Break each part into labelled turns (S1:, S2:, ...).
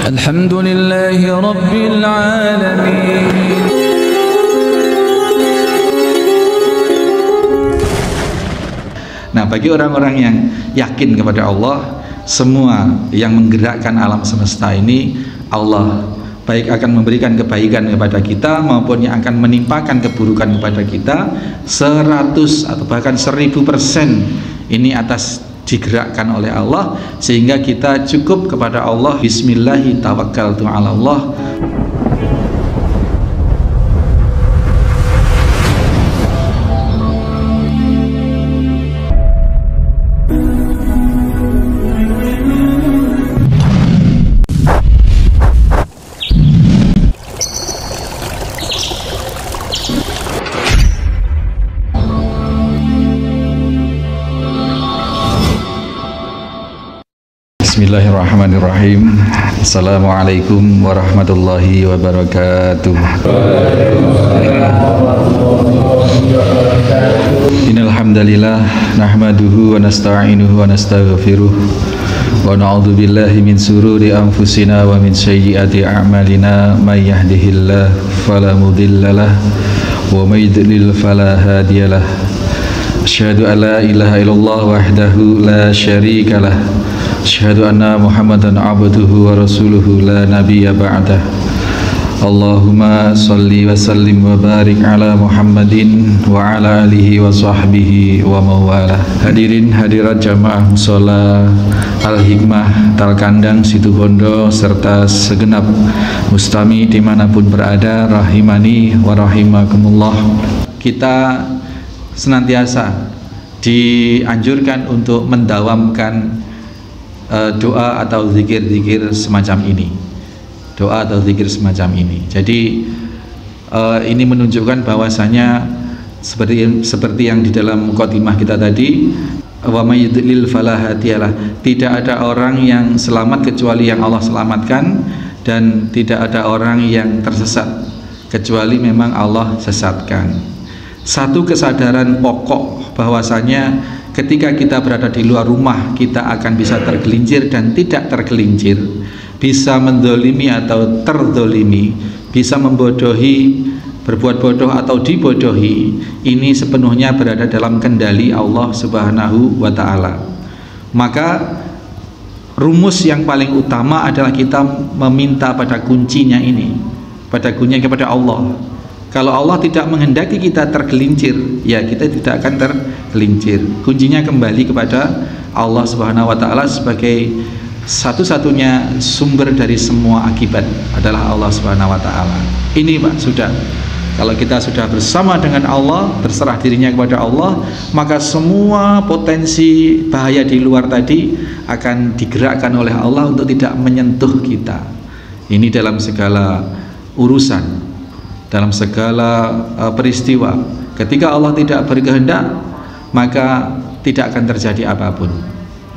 S1: Alhamdulillahi Rabbil Alamin.
S2: Nah, bagi orang-orang yang yakin kepada Allah, semua yang menggerakkan alam semesta ini Allah, baik akan memberikan kebaikan kepada kita maupun yang akan menimpakan keburukan kepada kita, 100 atau bahkan 1000% ini atas digerakkan oleh Allah, sehingga kita cukup kepada Allah. Bismillahi tawakkaltu ala Allah. Bismillahirrahmanirrahim. Assalamualaikum warahmatullahi wabarakatuh. Innal hamdalillah nahmaduhu wa nasta'inuhu wa nastaghfiruh wa na'udzu billahi min sururi anfusina wa min sayyiati a'malina may yahdihillahu fala mudhillalah wa may yudlil fala hadiyalah. Asyhadu an la ilaha illallah wahdahu la syarikalah. Asyhadu anna Muhammadan abduhu wa rasuluhu la nabiyya ba'dah. Allahumma salli wa sallim wa barik ala Muhammadin wa ala alihi wa sahbihi wa mawalah. Hadirin hadirat jamaah mushola Al-Hikmah Talkandang Situbondo serta segenap mustami dimanapun berada, rahimani wa rahimakumullah. Kita senantiasa dianjurkan untuk mendawamkan doa atau zikir-zikir semacam ini, doa atau zikir semacam ini. Jadi ini menunjukkan bahwasanya seperti yang di dalam khotimah kita tadi, wa may yudlil fala hadiyalah, tidak ada orang yang selamat kecuali yang Allah selamatkan, dan tidak ada orang yang tersesat kecuali memang Allah sesatkan. Satu kesadaran pokok bahwasanya ketika kita berada di luar rumah, kita akan bisa tergelincir dan tidak tergelincir, bisa mendolimi atau terdolimi, bisa membodohi, berbuat bodoh atau dibodohi. Ini sepenuhnya berada dalam kendali Allah Subhanahu wa Ta'ala. Maka rumus yang paling utama adalah kita meminta pada kuncinya ini, pada kuncinya kepada Allah. Kalau Allah tidak menghendaki kita tergelincir, ya kita tidak akan tergelincir. Kuncinya kembali kepada Allah Subhanahu wa Ta'ala sebagai satu-satunya sumber dari semua akibat adalah Allah Subhanahu wa Ta'ala. Ini Pak, sudah. Kalau kita sudah bersama dengan Allah, berserah dirinya kepada Allah, maka semua potensi bahaya di luar tadi akan digerakkan oleh Allah untuk tidak menyentuh kita. Ini dalam segala urusan, dalam segala peristiwa. Ketika Allah tidak berkehendak, maka tidak akan terjadi apapun.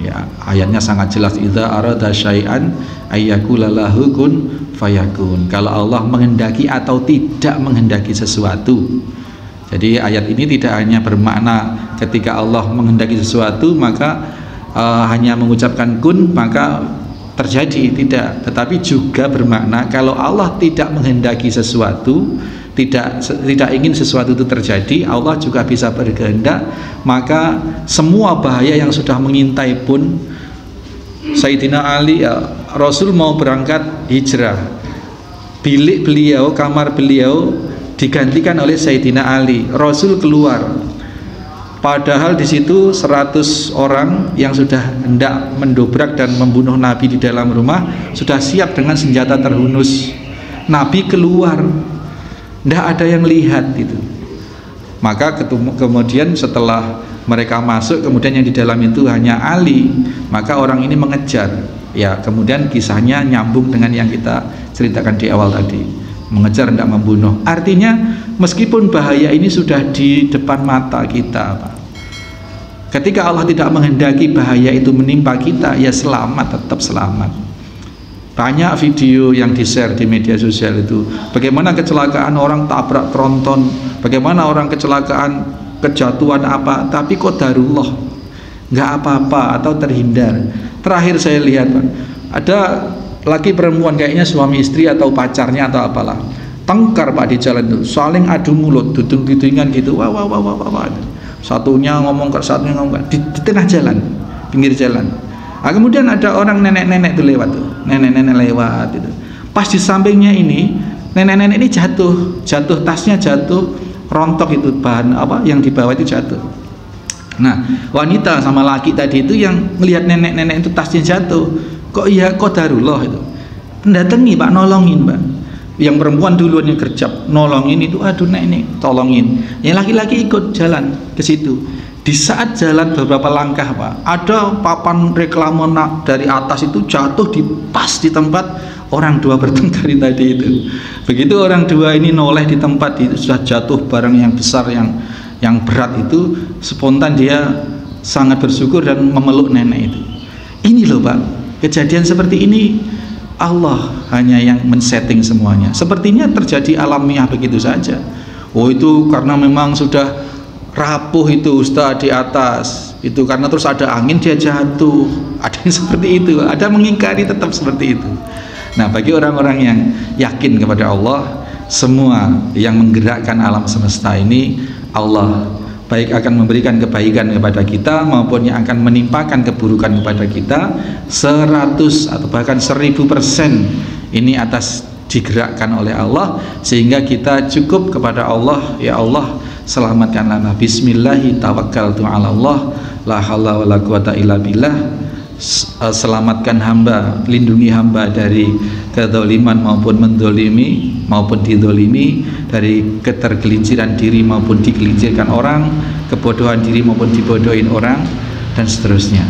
S2: Ya, ayatnya sangat jelas, idza arada syai'an ayyakula lahu kun fayakun. Kalau Allah menghendaki atau tidak menghendaki sesuatu. Jadi ayat ini tidak hanya bermakna ketika Allah menghendaki sesuatu maka hanya mengucapkan kun maka terjadi, tidak, tetapi juga bermakna kalau Allah tidak menghendaki sesuatu, tidak ingin sesuatu itu terjadi, Allah juga bisa berkehendak, maka semua bahaya yang sudah mengintai pun. Sayyidina Ali, Rasul mau berangkat hijrah, bilik beliau, kamar beliau digantikan oleh Sayyidina Ali. Rasul keluar, padahal di situ 100 orang yang sudah hendak mendobrak dan membunuh Nabi di dalam rumah sudah siap dengan senjata terhunus. Nabi keluar, tidak ada yang lihat itu. Maka kemudian setelah mereka masuk, kemudian yang di dalam itu hanya Ali, maka orang ini mengejar. Ya, kemudian kisahnya nyambung dengan yang kita ceritakan di awal tadi, mengejar hendak membunuh. Artinya meskipun bahaya ini sudah di depan mata kita, Pak, ketika Allah tidak menghendaki bahaya itu menimpa kita, ya selamat, tetap selamat. Banyak video yang di-share di media sosial itu, bagaimana kecelakaan orang tabrak tronton, bagaimana orang kecelakaan kejatuhan apa, tapi qadarullah, nggak apa-apa atau terhindar. Terakhir saya lihat, Pak, ada laki perempuan kayaknya suami istri atau pacarnya atau apalah, tengkar Pak di jalan itu, saling adu mulut, dudung-dudungan gitu, wah. Satunya ngomong ke satunya ngomong di tengah jalan, pinggir jalan. Nah, kemudian ada orang nenek-nenek itu lewat tuh, nenek-nenek lewat itu. Pas di sampingnya ini, nenek-nenek ini jatuh tasnya jatuh, rontok itu bahan apa yang dibawa itu jatuh. Nah, wanita sama laki tadi itu yang melihat nenek-nenek itu tasnya jatuh, kok iya qadarullah itu. Mendatangi Pak, nolongin Pak. Yang perempuan duluan yang gercep, nolongin itu, aduh nek ini tolongin. Yang laki-laki ikut jalan ke situ. Di saat jalan beberapa langkah Pak, ada papan reklame dari atas itu jatuh pas di tempat orang dua bertengkar tadi itu. Begitu orang dua ini noleh di tempat itu sudah jatuh barang yang besar yang berat itu, spontan dia sangat bersyukur dan memeluk nenek itu. Ini loh Pak, kejadian seperti ini Allah hanya yang men-setting semuanya. Sepertinya terjadi alamiah begitu saja. Oh itu karena memang sudah rapuh itu Ustaz di atas, itu karena terus ada angin dia jatuh. Ada yang seperti itu, ada mengingkari tetap seperti itu. Nah, bagi orang-orang yang yakin kepada Allah, semua yang menggerakkan alam semesta ini Allah baik akan memberikan kebaikan kepada kita maupun yang akan menimpakan keburukan kepada kita 100 atau bahkan 1000% ini atas digerakkan oleh Allah, sehingga kita cukup kepada Allah. Ya Allah, selamatkanlah, bismillahi tawakkaltu ala Allah la haula wala quwata illa billah. Selamatkan hamba, lindungi hamba dari kezaliman maupun mendolimi maupun didolimi, dari ketergelinciran diri maupun digelincirkan orang, kebodohan diri maupun dibodohin orang, dan seterusnya.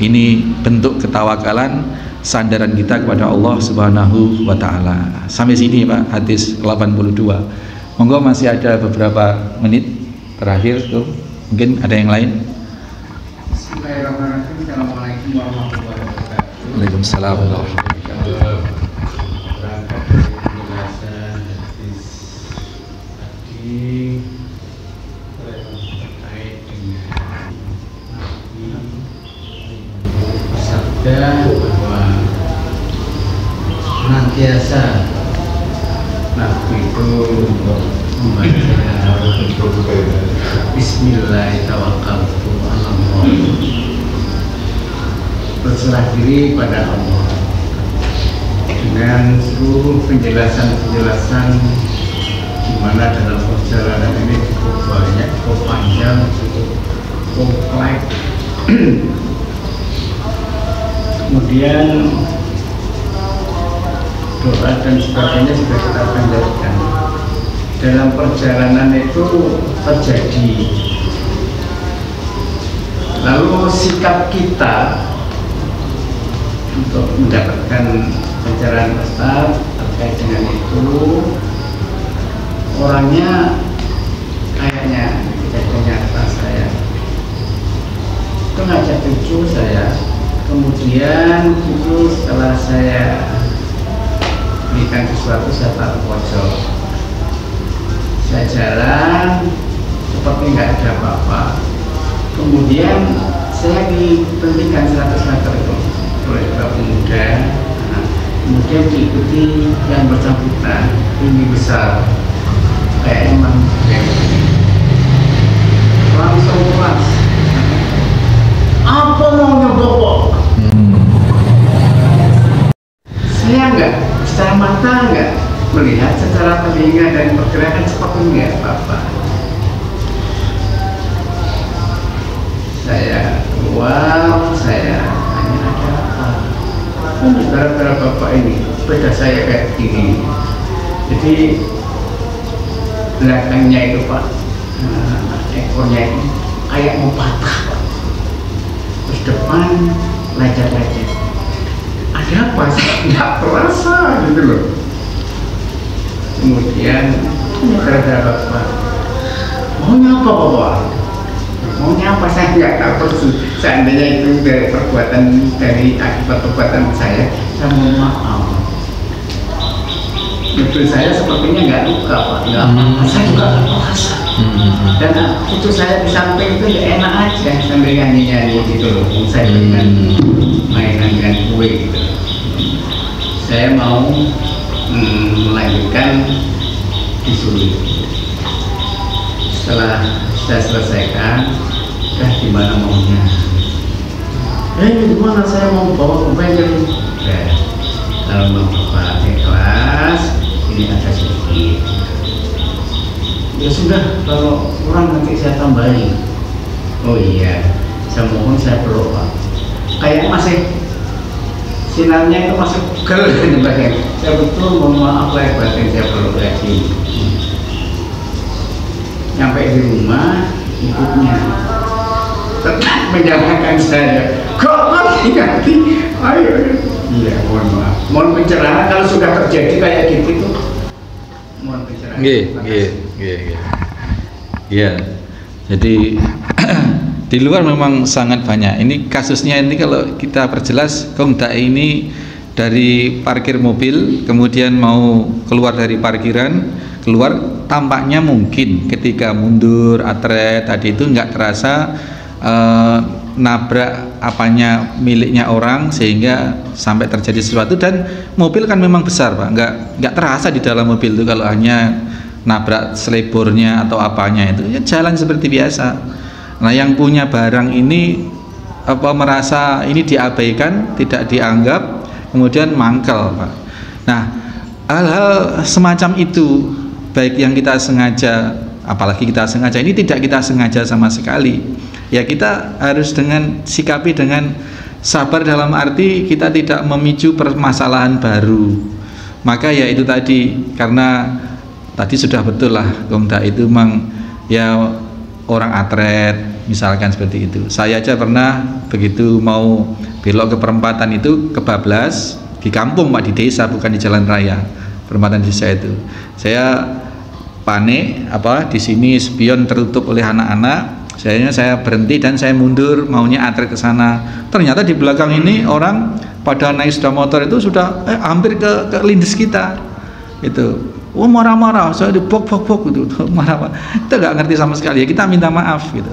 S2: Ini bentuk ketawakalan, sandaran kita kepada Allah Subhanahu wa Ta'ala. Sampai sini Pak, hadis 82. Monggo, masih ada beberapa menit terakhir tuh, mungkin ada yang lain.
S3: Bismillahirrahmanirrahim. Assalamualaikum warahmatullahi wabarakatuh.
S2: Waalaikumsalam warahmatullahi wabarakatuh.
S3: Berangkat dari penjelasan hadis tadi terkait dengan Nabi bersabda bahwa senantiasa Nabi itu membaca Bismillahirrahmanirrahim, berserah diri pada Allah, dengan seluruh penjelasan di mana dalam perjalanan ini cukup banyak, cukup panjang, cukup kompleks. Kemudian doa dan sebagainya sudah kita panjatkan. Dalam perjalanan itu terjadi, lalu sikap kita untuk mendapatkan pencerahan Ustaz terkait dengan itu, orangnya kayaknya kejadian nyata saya itu ngajak cucu saya, kemudian cucu setelah saya berikan sesuatu saya taruh pojok, saya jalan seperti nggak ada apa-apa, kemudian saya diberhentikan 100 meter itu oleh para pemuda. Nah, kemudian diikuti yang bersangkutan, tinggi besar, kayak emang langsung kelas. Apa maunya Bapak? Saya enggak, secara mata enggak melihat, secara telinga dan pergerakan seperti enggak apa-apa. Saya keluar, saya tanya ada apa? Kan gara-gara Bapak ini, sepeda saya kayak gini. Jadi belakangnya itu Pak, ekornya ini kayak mau patah Pak. Terus depan lecet-lecet. Ada apa? Nggak terasa gitu loh. Kemudian gara-gara Bapak, maunya apa Bapak? Maunya apa saya nggak tahu. Seandainya itu dari perbuatan, dari akibat perbuatan saya mohon maaf. Mobil saya sepertinya nggak luka Pak, nggak apa-apa. Saya juga nggak merasa. Dan itu saya di samping itu ya enak aja sambil nyanyi-nyanyi gitu loh. Saya dengan mainan dengan kue gitu. saya mau melanjutkan di Sulit. Setelah saya selesaikan, di mana maunya? Di mana saya mau bawa ke bengkel? Kalau mau bawa ke kelas, ini ada sedikit. Ya sudah, kalau kurang nanti saya tambahin. Oh iya, saya mohon saya peluk Pak. Kayak masih sinarnya itu masih pegel di bagian. Saya betul mohon maaf lahir batin saya peluk lagi. Nyampe di rumah, ibunya tetap menyalahkan saya. Kok ganti? Ayo. Iya, mohon maaf. Mohon pencerahan kalau sudah terjadi kayak gitu tuh. Mohon pencerahan.
S2: Iya. Jadi di luar memang sangat banyak. Ini kasusnya ini kalau kita perjelas, Kong Dai ini dari parkir mobil, kemudian mau keluar dari parkiran, keluar tampaknya mungkin ketika mundur atret tadi itu nggak terasa nabrak apanya miliknya orang sehingga sampai terjadi sesuatu. Dan mobil kan memang besar Pak, nggak terasa di dalam mobil itu kalau hanya nabrak selebornya atau apanya itu ya jalan seperti biasa. Nah yang punya barang ini merasa ini diabaikan, tidak dianggap, kemudian mangkel Pak. Nah hal-hal semacam itu baik yang kita sengaja, apalagi kita sengaja, ini tidak kita sengaja sama sekali. Ya kita harus sikapi dengan sabar dalam arti kita tidak memicu permasalahan baru. Maka ya itu tadi, karena tadi sudah betul lah Kong Dai itu memang ya orang atret misalkan seperti itu. Saya aja pernah begitu mau belok ke perempatan itu kebablas di kampung Pak, di desa bukan di jalan raya, perempatan desa itu. Saya panik di sini spion tertutup oleh anak-anak. Saya berhenti dan saya mundur maunya atret ke sana. Ternyata di belakang ini orang pada naik sepeda motor itu sudah hampir ke lindes kita. Itu. Oh marah-marah, saya dibok gitu, marah. Kita nggak ngerti sama sekali. Ya kita minta maaf gitu.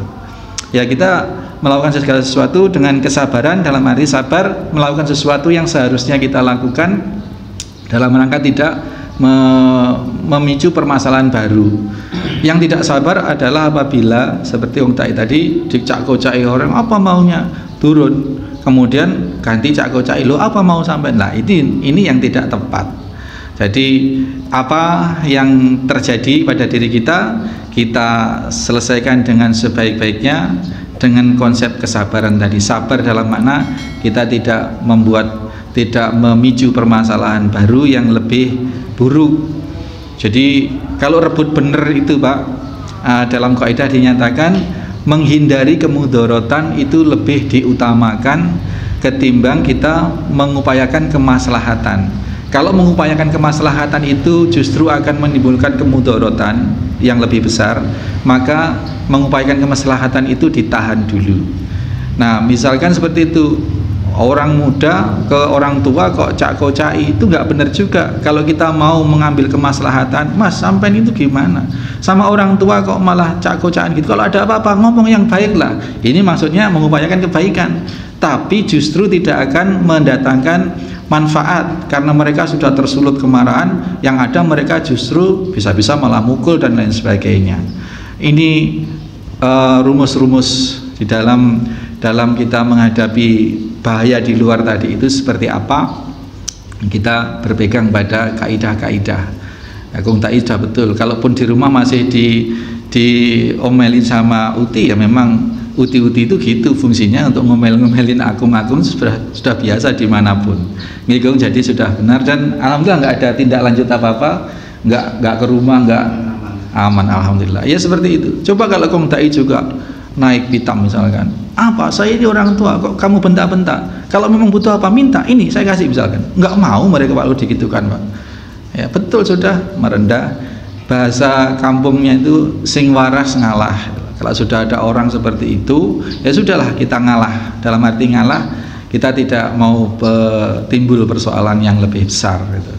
S2: Ya kita melakukan segala sesuatu dengan kesabaran, dalam arti sabar melakukan sesuatu yang seharusnya kita lakukan dalam rangka tidak memicu permasalahan baru. Yang tidak sabar adalah apabila seperti Kong Dai tadi dicak-kocai orang, apa maunya turun, kemudian ganti cak-kocai, lo apa mau sampai. Nah ini yang tidak tepat. Jadi apa yang terjadi pada diri kita selesaikan dengan sebaik-baiknya dengan konsep kesabaran tadi. Sabar dalam makna kita tidak memicu permasalahan baru yang lebih buruk. Jadi kalau rebut bener itu Pak, dalam kaidah dinyatakan menghindari kemudorotan itu lebih diutamakan ketimbang kita mengupayakan kemaslahatan. Kalau mengupayakan kemaslahatan itu justru akan menimbulkan kemudorotan yang lebih besar, maka mengupayakan kemaslahatan itu ditahan dulu. Nah misalkan seperti itu, orang muda ke orang tua kok cak-kocai, itu nggak benar juga. Kalau kita mau mengambil kemaslahatan, Mas sampean itu gimana? Sama orang tua kok malah cak-kocaan gitu. Kalau ada apa-apa ngomong yang baik lah. Ini maksudnya mengupayakan kebaikan, tapi justru tidak akan mendatangkan manfaat karena mereka sudah tersulut kemarahan. Yang ada mereka justru bisa-bisa malah mukul dan lain sebagainya. Ini rumus-rumus di dalam kita menghadapi bahaya di luar tadi itu seperti apa. Kita berpegang pada kaidah-kaidah. Kong Dai sudah betul. Kalaupun di rumah masih diomelin sama Uti, ya memang Uti-uti itu gitu fungsinya, untuk ngomel-ngomelin akum-akum sudah biasa dimanapun. Ngigong jadi sudah benar, dan alhamdulillah nggak ada tindak lanjut apa-apa, nggak ke rumah, nggak aman, alhamdulillah. Ya seperti itu. Coba kalau Kong Dai juga naik pitam misalkan, apa saya ini orang tua kok kamu bentak-bentak, kalau memang butuh apa minta, ini saya kasih misalkan, nggak mau mereka kalau digitukan Pak. Ya betul, sudah merendah. Bahasa kampungnya itu sing waras ngalah. Kalau sudah ada orang seperti itu, ya sudahlah kita ngalah. Dalam arti ngalah, kita tidak mau timbul persoalan yang lebih besar gitu.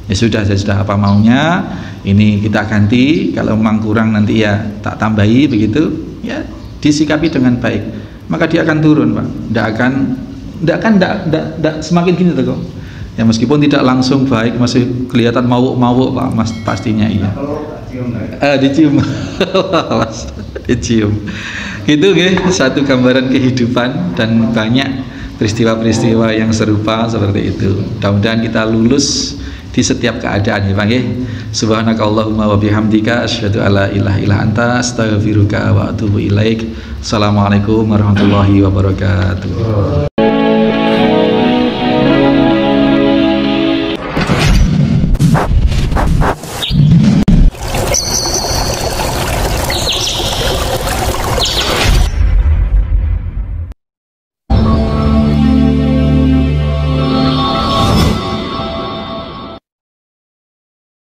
S2: Ya sudah apa maunya, ini kita ganti. Kalau memang kurang nanti ya tak tambahi begitu. Ya disikapi dengan baik, maka dia akan turun Pak. Tidak akan semakin gini tuh kok. Ya meskipun tidak langsung baik, masih kelihatan mabuk-mabuk Pak, Mas, pastinya iya.
S3: Kalau cium nggak?
S2: Dicium. Mas, dicium. Itu satu gambaran kehidupan dan banyak peristiwa-peristiwa yang serupa seperti itu. Mudah-mudahan kita lulus di setiap keadaan ya Bang ya. Subhanakallahumma wa bihamdika asyhadu alla ilaha illa anta astaghfiruka wa atubu ilaik. Assalamualaikum warahmatullahi wabarakatuh.